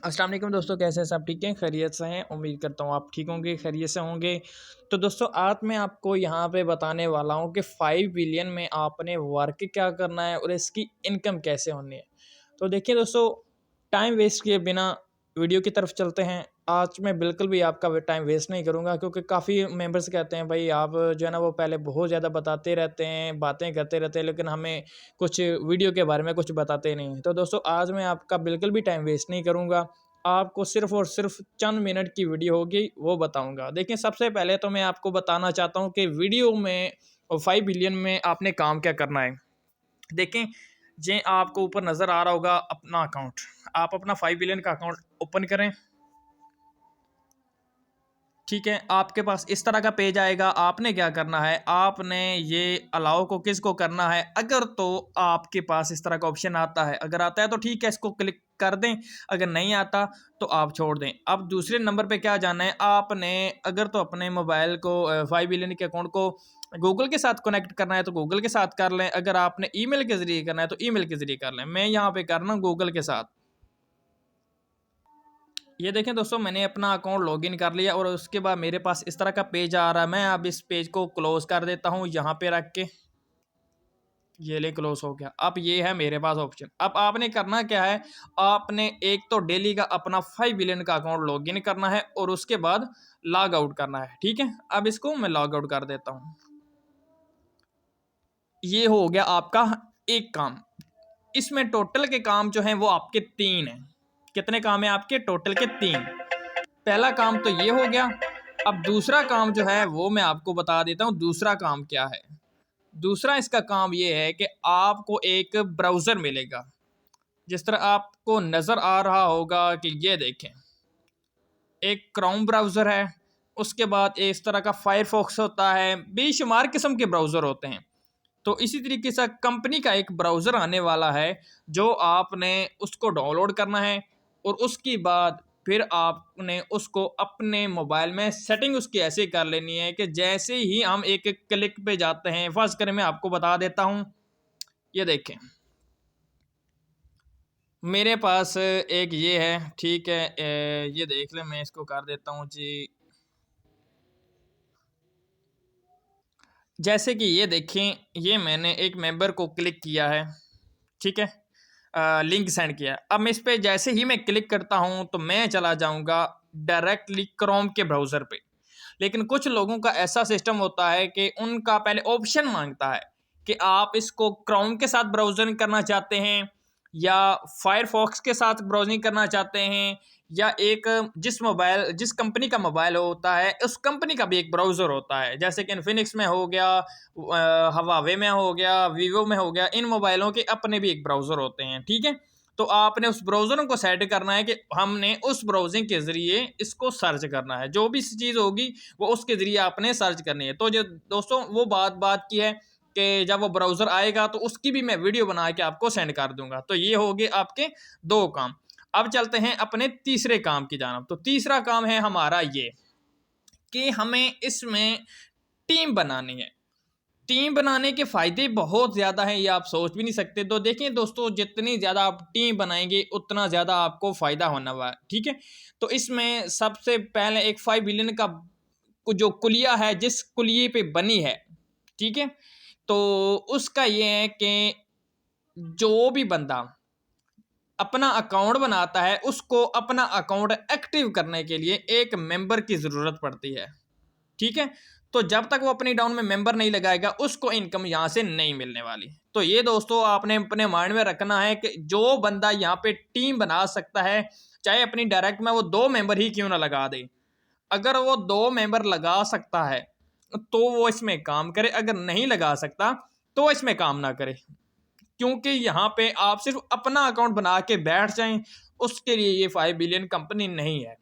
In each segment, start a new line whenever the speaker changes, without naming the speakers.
अस्सलाम वालेकुम दोस्तों, कैसे हैं सब? ठीक हैं, खैरियत से हैं? उम्मीद करता हूँ आप ठीक होंगे, खैरियत से होंगे। तो दोस्तों आज मैं आपको यहाँ पे बताने वाला हूँ कि 5 बिलियन में आपने वर्क क्या करना है और इसकी इनकम कैसे होनी है। तो देखिए दोस्तों, टाइम वेस्ट किए बिना वीडियो की तरफ चलते हैं। आज मैं बिल्कुल भी आपका टाइम वेस्ट नहीं करूँगा, क्योंकि काफ़ी मेंबर्स कहते हैं भाई आप जो है ना वो पहले बहुत ज़्यादा बताते रहते हैं, बातें करते रहते हैं, लेकिन हमें कुछ वीडियो के बारे में कुछ बताते नहीं। तो दोस्तों आज मैं आपका बिल्कुल भी टाइम वेस्ट नहीं करूँगा, आपको सिर्फ़ और सिर्फ़ चंद मिनट की वीडियो होगी वो बताऊँगा। देखिए सबसे पहले तो मैं आपको बताना चाहता हूँ कि वीडियो में 5 बिलियन में आपने काम क्या करना है। देखें, जे आपको ऊपर नज़र आ रहा होगा अपना अकाउंट, आप अपना 5 बिलियन का अकाउंट ओपन करें। ठीक है, आपके पास इस तरह का पेज आएगा। आपने क्या करना है, आपने ये अलाउ को किसको करना है, अगर तो आपके पास इस तरह का ऑप्शन आता है, अगर आता है तो ठीक है इसको क्लिक कर दें, अगर नहीं आता तो आप छोड़ दें। अब दूसरे नंबर पे क्या जाना है, आपने अगर तो अपने मोबाइल को 5 बिलियन के अकाउंट को गूगल के साथ कनेक्ट करना है तो गूगल के साथ कर लें, अगर आपने ईमेल के ज़रिए करना है तो ईमेल के ज़रिए कर लें। मैं यहाँ पे कर रहा हूँ गूगल के साथ। ये देखें दोस्तों, मैंने अपना अकाउंट लॉगिन कर लिया और उसके बाद मेरे पास इस तरह का पेज आ रहा है। मैं अब इस पेज को क्लोज़ कर देता हूँ यहाँ पे रख के। ये ले क्लोज हो गया। अब ये है मेरे पास ऑप्शन। अब आपने करना क्या है, आपने एक तो डेली का अपना 5 बिलियन का अकाउंट लॉगिन करना है और उसके बाद लॉग आउट करना है। ठीक है, अब इसको मैं लॉग आउट कर देता हूँ। ये हो गया आपका एक काम। इसमें टोटल के काम जो हैं वो आपके 3 हैं। कितने काम है आपके? टोटल के 3। पहला काम तो ये हो गया। अब दूसरा काम जो है वो मैं आपको बता देता हूँ दूसरा काम क्या है। दूसरा इसका काम ये है कि आपको एक ब्राउज़र मिलेगा। जिस तरह आपको नज़र आ रहा होगा कि ये देखें, एक क्रोम ब्राउज़र है, उसके बाद इस तरह का फायरफॉक्स होता है, बेशुमार किस्म के ब्राउज़र होते हैं। तो इसी तरीके से कंपनी का एक ब्राउज़र आने वाला है, जो आपने उसको डाउनलोड करना है और उसके बाद फिर आपने उसको अपने मोबाइल में सेटिंग उसकी ऐसे कर लेनी है कि जैसे ही हम एक एक क्लिक पे जाते हैं, फर्स्ट करें मैं आपको बता देता हूँ। ये देखें, मेरे पास एक ये है, ठीक है, ये देख लें, मैं इसको कर देता हूँ जी। जैसे कि ये देखें, ये मैंने एक मेंबर को क्लिक किया है, ठीक है, लिंक सेंड किया। अब मैं इस पे जैसे ही मैं क्लिक करता हूँ तो मैं चला जाऊँगा डायरेक्टली क्रोम के ब्राउज़र पे। लेकिन कुछ लोगों का ऐसा सिस्टम होता है कि उनका पहले ऑप्शन मांगता है कि आप इसको क्रोम के साथ ब्राउज़िंग करना चाहते हैं या फायरफॉक्स के साथ ब्राउज़िंग करना चाहते हैं, या एक जिस कंपनी का मोबाइल होता है उस कंपनी का भी एक ब्राउज़र होता है। जैसे कि इन्फिनिक्स में हो गया, हवावे में हो गया, वीवो में हो गया, इन मोबाइलों के अपने भी एक ब्राउज़र होते हैं। ठीक है, तो आपने उस ब्राउज़र को सेट करना है कि हमने उस ब्राउजिंग के ज़रिए इसको सर्च करना है। जो भी चीज़ होगी वो उसके ज़रिए आपने सर्च करनी है। तो जो दोस्तों वो बात की है कि जब वो ब्राउज़र आएगा तो उसकी भी मैं वीडियो बना के आपको सेंड कर दूँगा। तो ये हो गए आपके 2 काम। अब चलते हैं अपने तीसरे काम की जानिब। तो तीसरा काम है हमारा ये कि हमें इसमें टीम बनानी है। टीम बनाने के फ़ायदे बहुत ज़्यादा हैं, ये आप सोच भी नहीं सकते। तो देखें दोस्तों, जितनी ज़्यादा आप टीम बनाएँगे उतना ज़्यादा आपको फ़ायदा होने वाला है, ठीक है? तो इसमें सबसे पहले एक 5 बिलियन का जो कुलिया है, जिस कुलिये पे बनी है, ठीक है? तो उसका ये है कि जो भी बंदा अपना अकाउंट बनाता है, उसको अपना अकाउंट एक्टिव करने के लिए एक मेंबर की ज़रूरत पड़ती है। ठीक है, तो जब तक वो अपनी डाउन में मेंबर नहीं लगाएगा उसको इनकम यहाँ से नहीं मिलने वाली। तो ये दोस्तों आपने अपने माइंड में रखना है कि जो बंदा यहाँ पे टीम बना सकता है, चाहे अपनी डायरेक्ट में वो 2 मेंबर ही क्यों ना लगा दे, अगर वो 2 मेंबर लगा सकता है तो वो इसमें काम करे, अगर नहीं लगा सकता तो इसमें काम ना करे। क्योंकि यहाँ पे आप सिर्फ अपना अकाउंट बना के बैठ जाएं, उसके लिए ये 5 बिलियन कंपनी नहीं है।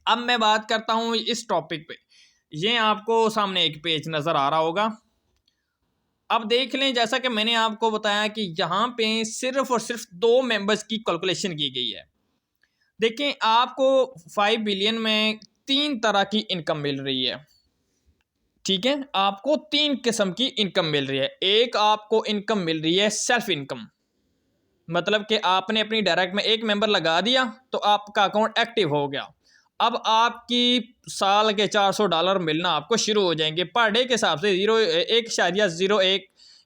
अब मैं बात करता हूँ इस टॉपिक पे। ये आपको सामने एक पेज नज़र आ रहा होगा। अब देख लें, जैसा कि मैंने आपको बताया कि यहाँ पे सिर्फ और सिर्फ 2 मेंबर्स की कैलकुलेशन की गई है। देखें, आपको 5 बिलियन में 3 तरह की इनकम मिल रही है। ठीक है, आपको 3 किस्म की इनकम मिल रही है। एक आपको इनकम मिल रही है सेल्फ इनकम, मतलब कि आपने अपनी डायरेक्ट में एक मेंबर लगा दिया तो आपका अकाउंट एक्टिव हो गया। अब आपकी साल के $400 मिलना आपको शुरू हो जाएंगे पर डे के हिसाब से 1.01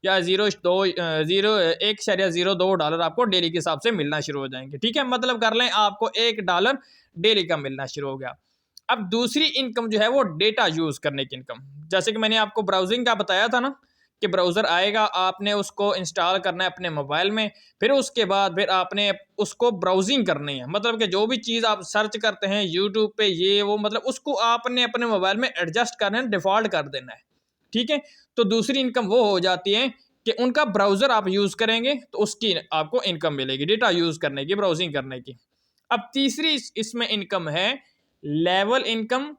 या 1.02 डॉलर आपको डेली के हिसाब से मिलना शुरू हो जाएंगे। ठीक है, मतलब कर लें आपको $1 डेली का मिलना शुरू हो गया। अब दूसरी इनकम जो है वो डेटा यूज़ करने की इनकम, जैसे कि मैंने आपको ब्राउजिंग का बताया था ना कि ब्राउज़र आएगा, आपने उसको इंस्टॉल करना है अपने मोबाइल में, फिर उसके बाद फिर आपने उसको ब्राउजिंग करनी है। मतलब कि जो भी चीज़ आप सर्च करते हैं यूट्यूब पे ये वो, मतलब उसको आपने अपने मोबाइल में एडजस्ट करना है, डिफ़ॉल्ट कर देना है। ठीक है, तो दूसरी इनकम वो हो जाती है कि उनका ब्राउज़र आप यूज़ करेंगे तो उसकी आपको इनकम मिलेगी डेटा यूज़ करने की, ब्राउजिंग करने की। अब तीसरी इसमें इनकम है level income,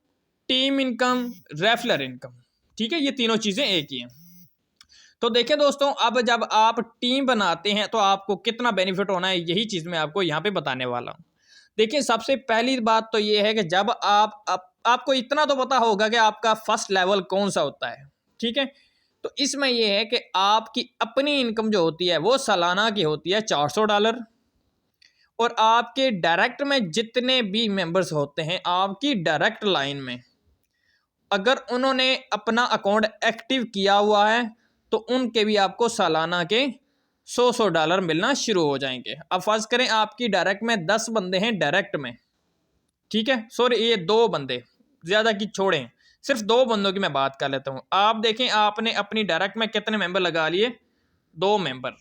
team income, रेफलर income. ठीक है, ये तीनों चीज़ें एक ही हैं। तो देखिए दोस्तों, अब जब आप टीम बनाते हैं तो आपको कितना बेनिफिट होना है, यही चीज़ मैं आपको यहाँ पे बताने वाला हूँ। देखिए, सबसे पहली बात तो ये है कि जब आपको इतना तो पता होगा कि आपका फर्स्ट लेवल कौन सा होता है। ठीक है, तो इसमें यह है कि आपकी अपनी इनकम जो होती है वो सालाना की होती है $400, और आपके डायरेक्ट में जितने भी मेंबर्स होते हैं आपकी डायरेक्ट लाइन में, अगर उन्होंने अपना अकाउंट एक्टिव किया हुआ है तो उनके भी आपको सालाना के $100 मिलना शुरू हो जाएंगे। अब फर्ज करें आपकी डायरेक्ट में 10 बंदे हैं डायरेक्ट में। ठीक है, सॉरी ये 2 बंदे, ज़्यादा की छोड़ें, सिर्फ 2 बंदों की मैं बात कर लेता हूँ। आप देखें आपने अपनी डायरेक्ट में कितने मेंबर लगा लिए, 2 मेंबर।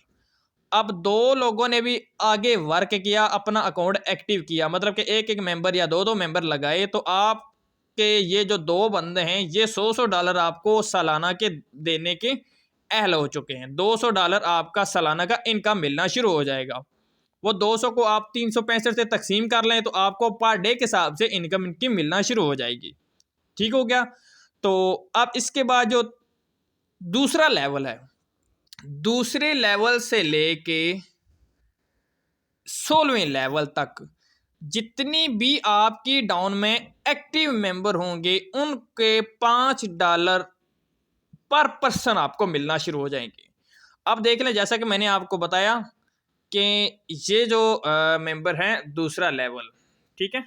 अब 2 लोगों ने भी आगे वर्क किया, अपना अकाउंट एक्टिव किया, मतलब कि एक एक मेंबर या 2 मेंबर लगाए, तो आपके ये जो 2 बंदे हैं ये $100 आपको सालाना के देने के अहल हो चुके हैं। $200 आपका सालाना का इनकम मिलना शुरू हो जाएगा। वो 200 को आप 365 से तकसीम कर लें तो आपको पर डे के हिसाब से इनकम इनकी मिलना शुरू हो जाएगी। ठीक हो गया। तो अब इसके बाद जो दूसरा लेवल है, दूसरे लेवल से लेके 16वें लेवल तक जितनी भी आपकी डाउन में एक्टिव मेंबर होंगे उनके $5 पर पर्सन आपको मिलना शुरू हो जाएंगे। अब देख लें, जैसा कि मैंने आपको बताया कि ये जो मेंबर हैं दूसरा लेवल। ठीक है,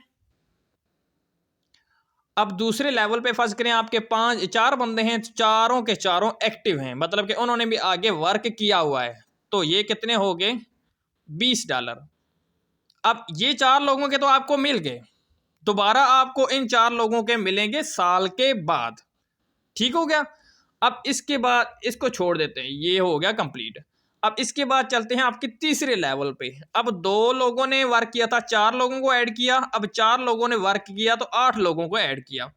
अब दूसरे लेवल पे फर्ज करें आपके 4 बंदे हैं, चारों के चारों एक्टिव हैं, मतलब कि उन्होंने भी आगे वर्क किया हुआ है, तो ये कितने हो गए, $20। अब ये 4 लोगों के तो आपको मिल गए, दोबारा आपको इन 4 लोगों के मिलेंगे साल के बाद। ठीक हो गया। अब इसके बाद इसको छोड़ देते हैं, ये हो गया कंप्लीट। अब इसके बाद चलते हैं आपके तीसरे लेवल पे। अब 2 लोगों ने वर्क किया था, 4 लोगों को ऐड किया। अब 4 लोगों ने वर्क किया तो 8 लोगों को ऐड किया।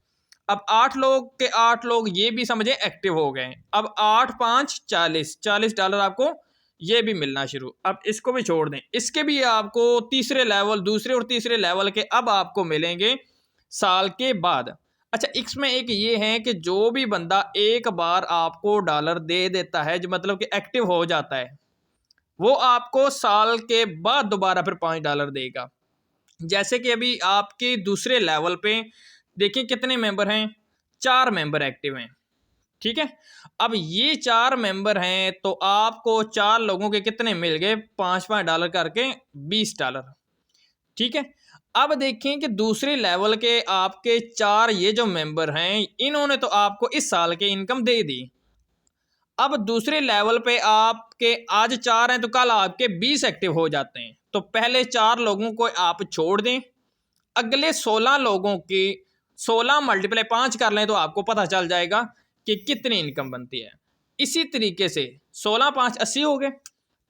अब 8 लोग के 8 लोग ये भी समझे एक्टिव हो गए। अब 8 5 $40 आपको ये भी मिलना शुरू। अब इसको भी छोड़ दें, इसके भी आपको तीसरे लेवल, दूसरे और तीसरे लेवल के अब आपको मिलेंगे साल के बाद। अच्छा, इसमें एक ये है कि जो भी बंदा एक बार आपको डॉलर दे देता है, जो मतलब कि एक्टिव हो जाता है, वो आपको साल के बाद दोबारा फिर $5 देगा। जैसे कि अभी आपके दूसरे लेवल पे देखिए कितने मेंबर हैं, 4 मेंबर एक्टिव हैं। ठीक है, अब ये 4 मेंबर हैं तो आपको 4 लोगों के कितने मिल गए, $5 करके $20। ठीक है, अब देखें कि दूसरे लेवल के आपके 4 ये जो मेंबर हैं इन्होंने तो आपको इस साल की इनकम दे दी। अब दूसरे लेवल पे आपके आज 4 हैं तो कल आपके 20 एक्टिव हो जाते हैं, तो पहले 4 लोगों को आप छोड़ दें, अगले 16 लोगों की 16 × 5 कर लें तो आपको पता चल जाएगा कि कितनी इनकम बनती है। इसी तरीके से 16 5 80 हो गए।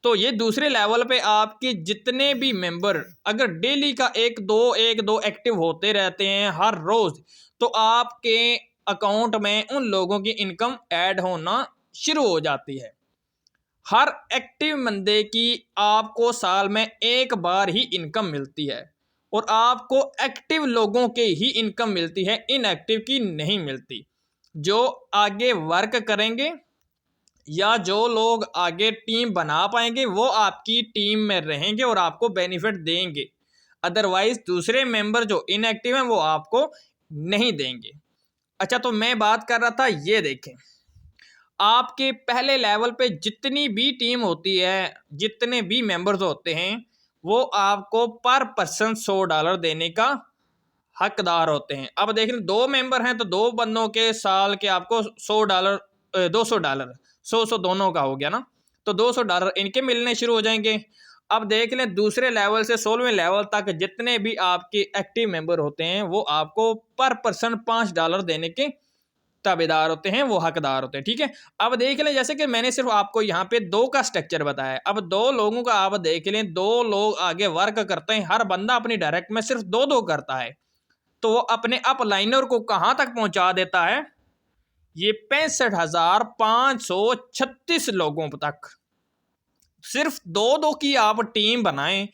तो ये दूसरे लेवल पे आपके जितने भी मेंबर अगर डेली का 1 2 एक्टिव होते रहते हैं हर रोज, तो आपके अकाउंट में उन लोगों की इनकम ऐड होना शुरू हो जाती है। हर एक्टिव बंदे की आपको साल में एक बार ही इनकम मिलती है, और आपको एक्टिव लोगों के ही इनकम मिलती है, इनएक्टिव की नहीं मिलती। जो आगे वर्क करेंगे या जो लोग आगे टीम बना पाएंगे वो आपकी टीम में रहेंगे और आपको बेनिफिट देंगे, अदरवाइज दूसरे मेंबर जो इनएक्टिव हैं वो आपको नहीं देंगे। अच्छा, तो मैं बात कर रहा था, ये देखें आपके पहले लेवल पे जितनी भी टीम होती है, जितने भी मेंबर्स होते हैं, वो आपको पर पर्सन $100 देने का हकदार होते हैं। अब देख लें 2 मेंबर हैं तो 2 बंदों के साल के आपको $100 $200 100 दोनों का हो गया ना, तो $200 इनके मिलने शुरू हो जाएंगे। अब देख लें दूसरे लेवल से 16वें लेवल तक जितने भी आपके एक्टिव मेंबर होते हैं वो आपको पर पर्सन $5 देने के ताबेदार होते हैं, वो हकदार होते हैं। ठीक है, अब देख लें जैसे कि मैंने सिर्फ आपको यहाँ पे 2 का स्ट्रक्चर बताया है। अब 2 लोगों का आप देख लें, 2 लोग आगे वर्क करते हैं, हर बंदा अपनी डायरेक्ट में सिर्फ 2-2 करता है, तो वो अपने अपलाइनर को कहाँ तक पहुंचा देता है, ये 65,536 लोगों तक। सिर्फ 2-2 की आप टीम बनाएं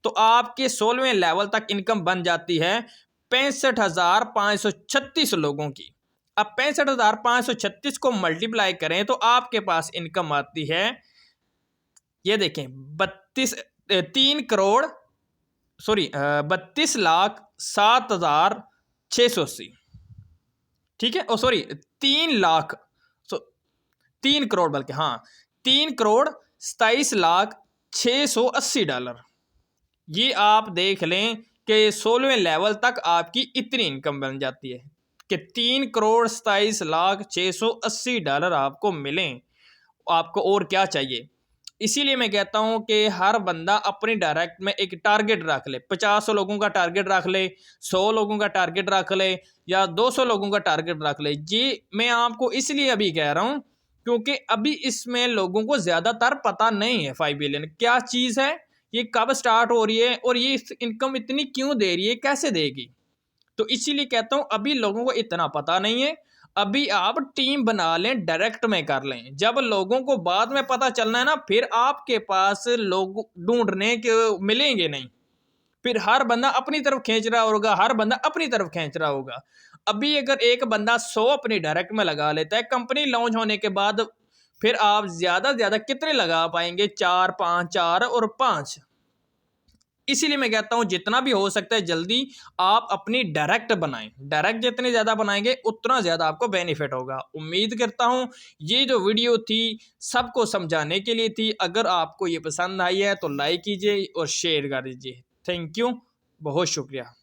तो आपके 16वें लेवल तक इनकम बन जाती है 65,536 लोगों की। अब 65,536 को मल्टीप्लाई करें तो आपके पास इनकम आती है, ये देखें 32,07,0680। ठीक है, ओ सॉरी 3 करोड़, बल्कि हाँ $3,27,0680। ये आप देख लें कि 16वें लेवल तक आपकी इतनी इनकम बन जाती है कि $3,27,0680 आपको मिलें। आपको और क्या चाहिए? इसीलिए मैं कहता हूं कि हर बंदा अपनी डायरेक्ट में एक टारगेट रख ले, 50 लोगों का टारगेट रख ले, 100 लोगों का टारगेट रख ले, या 200 लोगों का टारगेट रख ले। ये मैं आपको इसलिए अभी कह रहा हूं क्योंकि अभी इसमें लोगों को ज़्यादातर पता नहीं है 5 बिलियन क्या चीज़ है, ये कब स्टार्ट हो रही है और ये इनकम इतनी क्यों दे रही है, कैसे देगी। तो इसीलिए कहता हूं अभी लोगों को इतना पता नहीं है। अभी आप टीम बना लें, डायरेक्ट में कर लें। जब लोगों को बाद में पता चलना है ना, फिर आपके पास लोग ढूंढने के मिलेंगे नहीं, फिर हर बंदा अपनी तरफ खींच रहा होगा, हर बंदा अपनी तरफ खींच रहा होगा। अभी अगर एक बंदा 100 अपनी डायरेक्ट में लगा लेता है, कंपनी लॉन्च होने के बाद फिर आप ज्यादा से ज्यादा कितने लगा पाएंगे? 4, 5, 4 और 5। इसीलिए मैं कहता हूं जितना भी हो सकता है जल्दी आप अपनी डायरेक्ट बनाएं। डायरेक्ट जितने ज़्यादा बनाएंगे उतना ज़्यादा आपको बेनिफिट होगा। उम्मीद करता हूं ये जो वीडियो थी सबको समझाने के लिए थी। अगर आपको ये पसंद आई है तो लाइक कीजिए और शेयर कर दीजिए। थैंक यू, बहुत शुक्रिया।